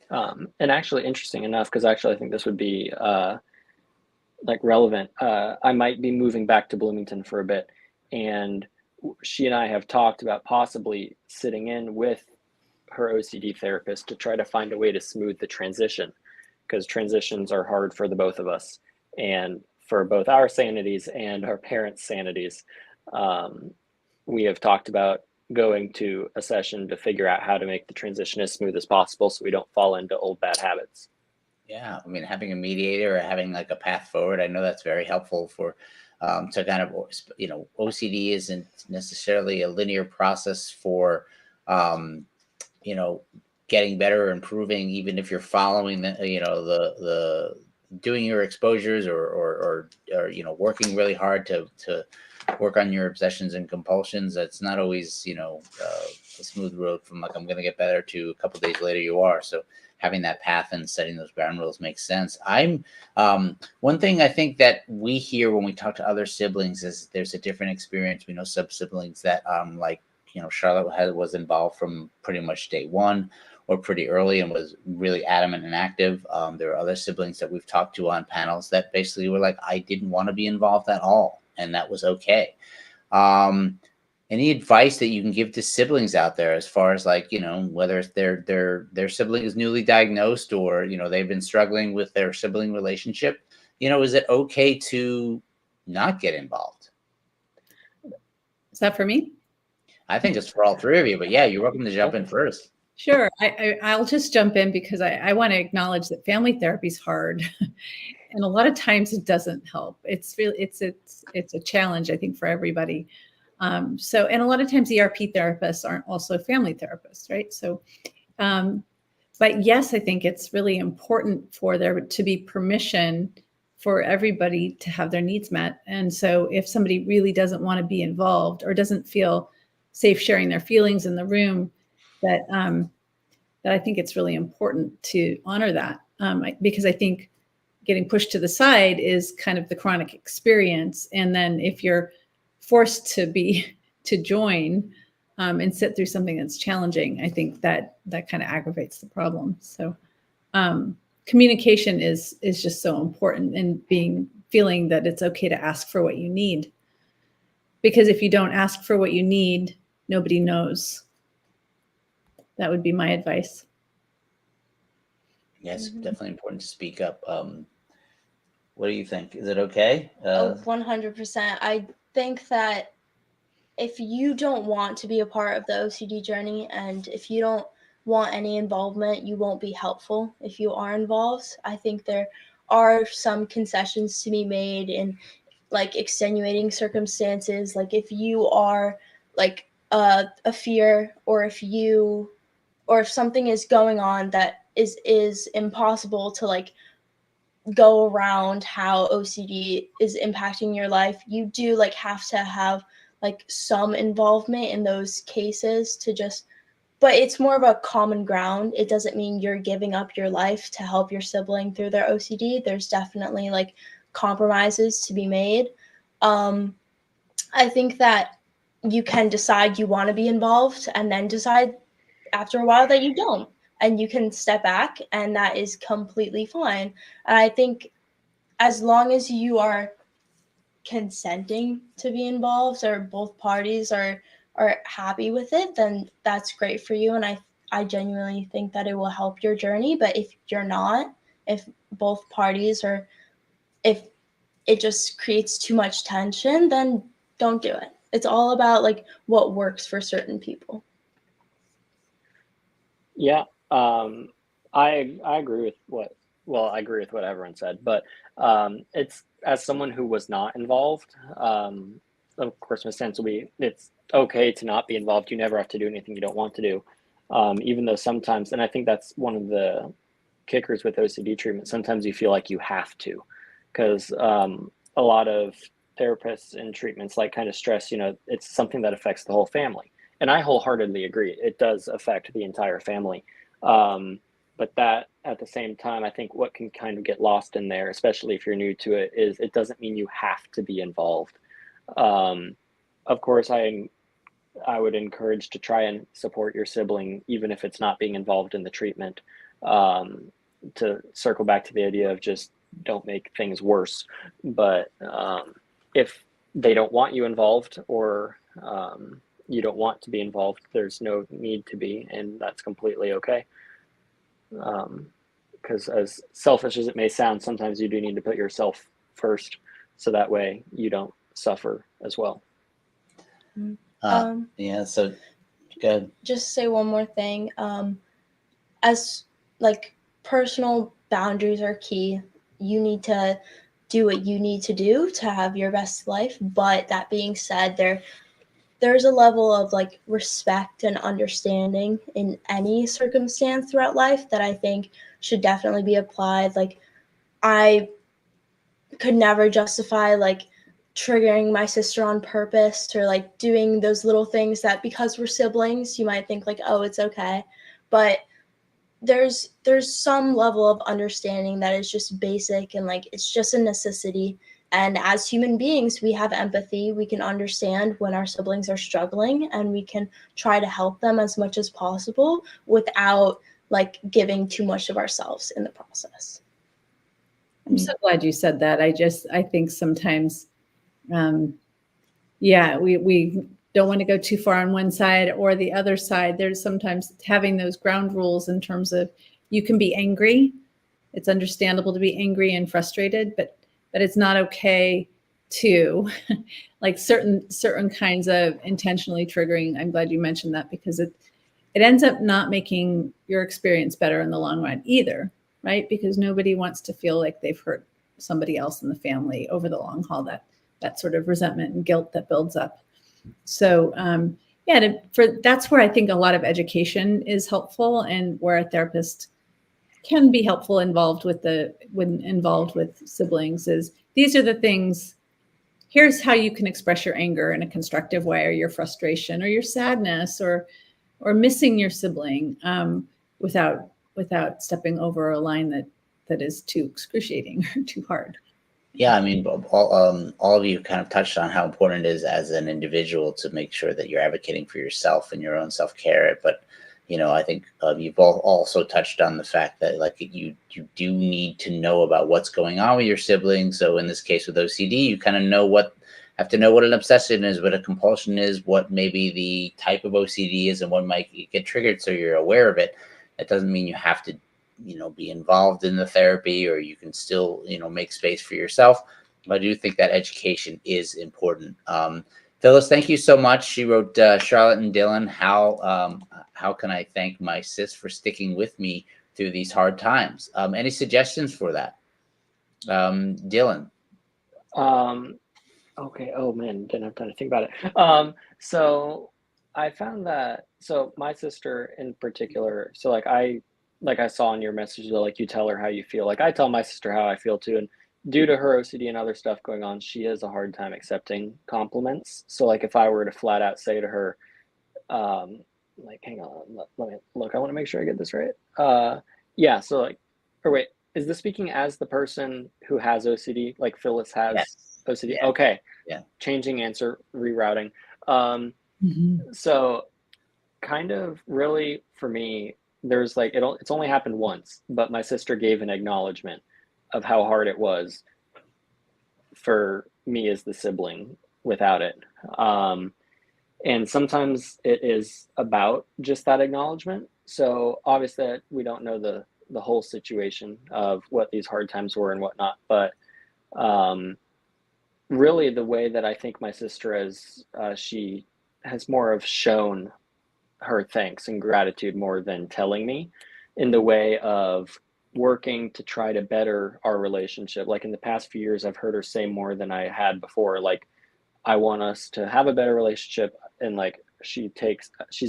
And actually, interesting enough, because actually I think this would be relevant. I might be moving back to Bloomington for a bit, and she and I have talked about possibly sitting in with her OCD therapist to try to find a way to smooth the transition. because transitions are hard for the both of us, and for both our sanities and our parents' sanities. We have talked about going to a session to figure out how to make the transition as smooth as possible so we don't fall into old bad habits. Yeah, I mean, having a mediator or having like a path forward, I know that's very helpful for to kind of, you know, OCD isn't necessarily a linear process for, you know, getting better or improving, even if you're following the, you know, the doing your exposures or you know, working really hard to work on your obsessions and compulsions. That's not always, you know, a smooth road from like, I'm going to get better to a couple days later you are. So having that path and setting those ground rules makes sense. One thing I think that we hear when we talk to other siblings is there's a different experience. We know some siblings that like, you know, Charlotte was involved from pretty much day one or pretty early and was really adamant and active. There are other siblings that we've talked to on panels that basically were like, I didn't want to be involved at all, and that was okay. Any advice that you can give to siblings out there as far as like, you know, whether it's their sibling is newly diagnosed or, you know, they've been struggling with their sibling relationship, you know, is it okay to not get involved? Is that for me? I think it's for all three of you, but yeah, you're welcome to jump in first. Sure. I'll just jump in because I want to acknowledge that family therapy is hard. And a lot of times it doesn't help. It's really, it's a challenge, I think, for everybody. And a lot of times ERP therapists aren't also family therapists, right? So, but yes, I think it's really important for there to be permission for everybody to have their needs met. And so if somebody really doesn't want to be involved or doesn't feel safe sharing their feelings in the room, that I think it's really important to honor that, because I think getting pushed to the side is kind of the chronic experience. And then if you're forced to join and sit through something that's challenging, I think that kind of aggravates the problem. So communication is just so important, and feeling that it's okay to ask for what you need. Because if you don't ask for what you need, nobody knows. That would be my advice. Yes, definitely important to speak up. What do you think? Is it okay? 100%. I think that if you don't want to be a part of the OCD journey and if you don't want any involvement, you won't be helpful if you are involved. I think there are some concessions to be made in like extenuating circumstances. Like if you are like a fear, or if something is going on that is impossible to like go around how OCD is impacting your life, you do like have to have like some involvement in those cases to just, but it's more of a common ground. It doesn't mean you're giving up your life to help your sibling through their OCD. There's definitely like compromises to be made. I think that you can decide you want to be involved and then decide after a while that you don't, and you can step back, and that is completely fine. And I think as long as you are consenting to be involved, or both parties are happy with it, then that's great for you. And I genuinely think that it will help your journey. But if you're not, if both parties, or if it just creates too much tension, then don't do it. It's all about like what works for certain people. Yeah, I agree with I agree with what everyone said, but it's, as someone who was not involved, of course, my sense will be it's okay to not be involved. You never have to do anything you don't want to do, even though sometimes, and I think that's one of the kickers with OCD treatment, sometimes you feel like you have to, because a lot of therapists and treatments like kind of stress, you know, it's something that affects the whole family. And I wholeheartedly agree. It does affect the entire family. But that at the same time, I think what can kind of get lost in there, especially if you're new to it, is it doesn't mean you have to be involved. Of course, I would encourage to try and support your sibling, even if it's not being involved in the treatment, to circle back to the idea of just don't make things worse. But if they don't want you involved, or you don't want to be involved, there's no need to be, and that's completely okay. because as selfish as it may sound, sometimes you do need to put yourself first, so that way you don't suffer as well. Yeah, so good. Just say one more thing. As like personal boundaries are key. You need to do what you need to do to have your best life. But that being said, there's a level of like respect and understanding in any circumstance throughout life that I think should definitely be applied. Like I could never justify like triggering my sister on purpose or like doing those little things that because we're siblings, you might think like, oh, it's okay. But there's some level of understanding that is just basic and like it's just a necessity. And as human beings, we have empathy. We can understand when our siblings are struggling and we can try to help them as much as possible without like giving too much of ourselves in the process. I'm so glad you said that. I think sometimes, we don't want to go too far on one side or the other side. There's sometimes having those ground rules in terms of you can be angry. It's understandable to be angry and frustrated, but it's not okay to like certain kinds of intentionally triggering. I'm glad you mentioned that because it ends up not making your experience better in the long run either, right? Because nobody wants to feel like they've hurt somebody else in the family over the long haul, that sort of resentment and guilt that builds up. So that's where I think a lot of education is helpful and where a therapist can be helpful when involved with siblings is these are the things, here's how you can express your anger in a constructive way or your frustration or your sadness or missing your sibling without stepping over a line that is too excruciating or too hard. Yeah, I mean, all of you kind of touched on how important it is as an individual to make sure that you're advocating for yourself and your own self-care. But, I think you've all also touched on the fact that like you do need to know about what's going on with your siblings. So in this case with OCD, you kind of have to know what an obsession is, what a compulsion is, what maybe the type of OCD is, and what might get triggered. So you're aware of it. That doesn't mean you have to be involved in the therapy, or you can still, make space for yourself. But I do think that education is important. Phyllis, thank you so much. She wrote, Charlotte and Dylan, how can I thank my sis for sticking with me through these hard times? Any suggestions for that? Dylan. Okay. Oh man, didn't have time to think about it. So I found that, so my sister in particular, so like I saw in your message that like you tell her how you feel. Like I tell my sister how I feel too. And due to her OCD and other stuff going on, she has a hard time accepting compliments. So like if I were to flat out say to her, like, hang on, let me look, I want to make sure I get this right. Yeah. So like, or wait, is this speaking as the person who has OCD? Like Phyllis has OCD? Yeah. Okay. Yeah. Changing answer, rerouting. Mm-hmm. So kind of really for me, there's like, it's only happened once, but my sister gave an acknowledgement of how hard it was for me as the sibling without it. And sometimes it is about just that acknowledgement. So obviously we don't know the whole situation of what these hard times were and whatnot, but really the way that I think my sister she has more of shown her thanks and gratitude more than telling me, in the way of working to try to better our relationship. Like in the past few years, I've heard her say more than I had before. Like, I want us to have a better relationship. And like, she's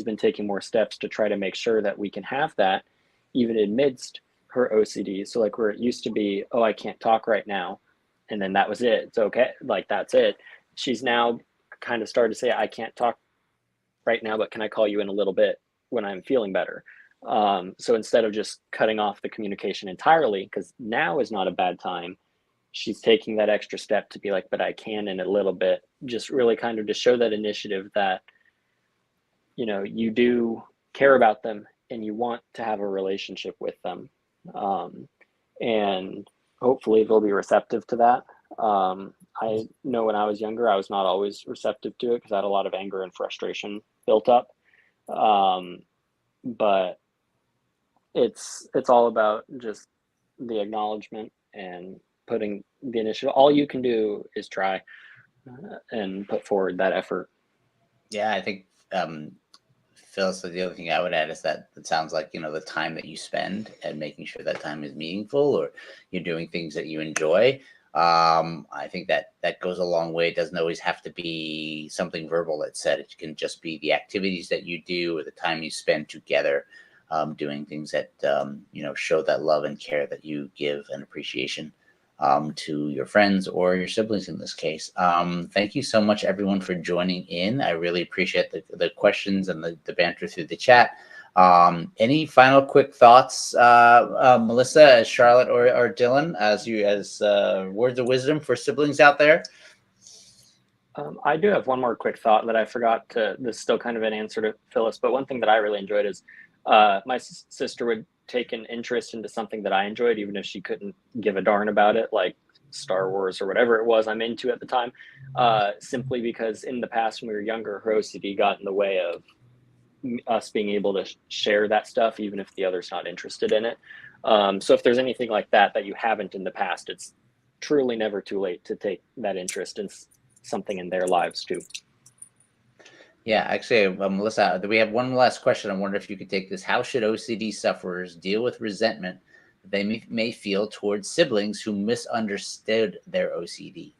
been taking more steps to try to make sure that we can have that even amidst her OCD. So like where it used to be, oh, I can't talk right now. And then that was it. It's okay. Like, that's it. She's now kind of started to say, I can't talk right now, but can I call you in a little bit when I'm feeling better? So instead of just cutting off the communication entirely, because now is not a bad time, she's taking that extra step to be like, but I can in a little bit, just really kind of to show that initiative that, you do care about them and you want to have a relationship with them. And hopefully they'll be receptive to that. I know when I was younger, I was not always receptive to it because I had a lot of anger and frustration built up. But it's all about just the acknowledgement and putting the initiative. All you can do is try and put forward that effort. Yeah, I think Phil, so the other thing I would add is that it sounds like, the time that you spend and making sure that time is meaningful, or you're doing things that you enjoy. I think that goes a long way. It doesn't always have to be something verbal that's said. It can just be the activities that you do or the time you spend together, doing things that, show that love and care that you give and appreciation to your friends or your siblings in this case. Thank you so much, everyone, for joining in. I really appreciate the questions and the banter through the chat. Any final quick thoughts, Melissa, Charlotte, or Dylan, as words of wisdom for siblings out there? I do have one more quick thought that I forgot to. This is still kind of an answer to Phyllis, but one thing that I really enjoyed is my sister would take an interest into something that I enjoyed, even if she couldn't give a darn about it, like Star Wars or whatever it was I'm into at the time, simply because in the past when we were younger, her OCD got in the way of us being able to share that stuff, even if the other's not interested in it. So if there's anything like that you haven't in the past, it's truly never too late to take that interest in something in their lives too. Yeah, actually, Melissa, we have one last question. I wonder if you could take this. How should OCD sufferers deal with resentment that they may feel towards siblings who misunderstood their OCD?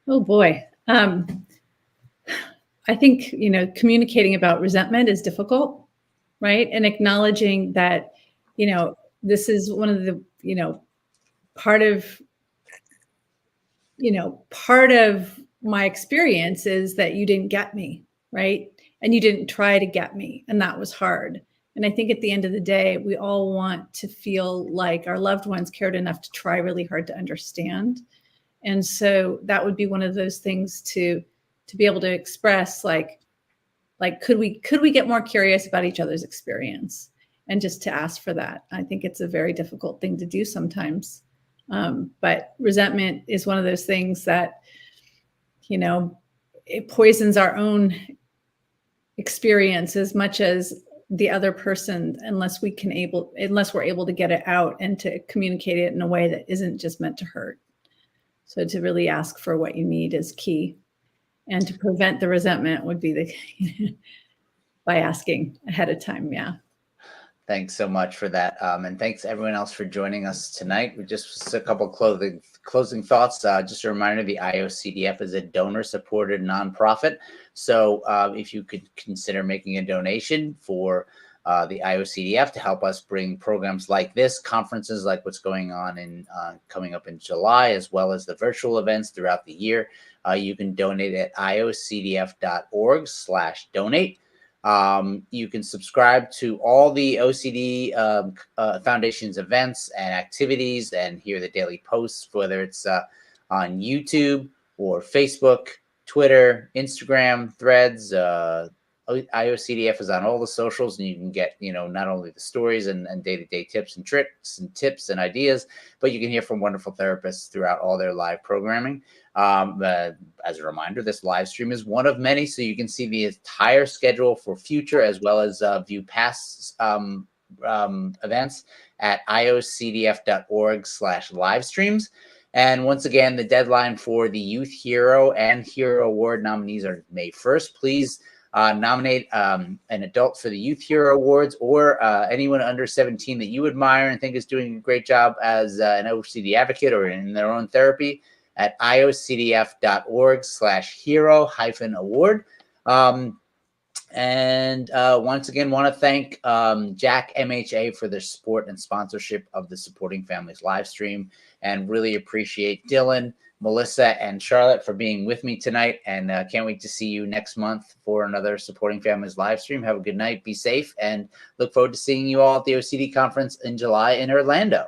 Oh boy. I think, communicating about resentment is difficult, right? And acknowledging that, this is one of the, part of my experience is that you didn't get me, right? And you didn't try to get me. And that was hard. And I think at the end of the day, we all want to feel like our loved ones cared enough to try really hard to understand. And so that would be one of those things to be able to express, like could we get more curious about each other's experience, and just to ask for that. I think it's a very difficult thing to do sometimes. But resentment is one of those things that, it poisons our own experience as much as the other person, unless we're able to get it out and to communicate it in a way that isn't just meant to hurt. So to really ask for what you need is key. And to prevent the resentment would be by asking ahead of time. Yeah. Thanks so much for that. And thanks everyone else for joining us tonight. We just a couple closing thoughts. Just a reminder, the IOCDF is a donor-supported nonprofit. So if you could consider making a donation for the IOCDF to help us bring programs like this, conferences like what's going on coming up in July, as well as the virtual events throughout the year, you can donate at iocdf.org/donate. You can subscribe to all the OCD Foundation's events and activities and hear the daily posts, whether it's on YouTube or Facebook, Twitter, Instagram, Threads. IOCDF is on all the socials, and you can get, not only the stories and day-to-day tips and tricks and tips and ideas, but you can hear from wonderful therapists throughout all their live programming. As a reminder, this live stream is one of many, so you can see the entire schedule for future as well as view past events at iocdf.org/livestreams. And once again, the deadline for the Youth Hero and Hero Award nominees are May 1st. Please nominate an adult for the Youth Hero Awards, or anyone under 17 that you admire and think is doing a great job as an OCD advocate or in their own therapy, at iocdf.org/hero-award. And once again, want to thank Jack MHA for their support and sponsorship of the Supporting Families live stream, and really appreciate Dylan, Melissa, and Charlotte for being with me tonight. And can't wait to see you next month for another Supporting Families live stream. Have a good night, be safe, and look forward to seeing you all at the OCD conference in July in Orlando.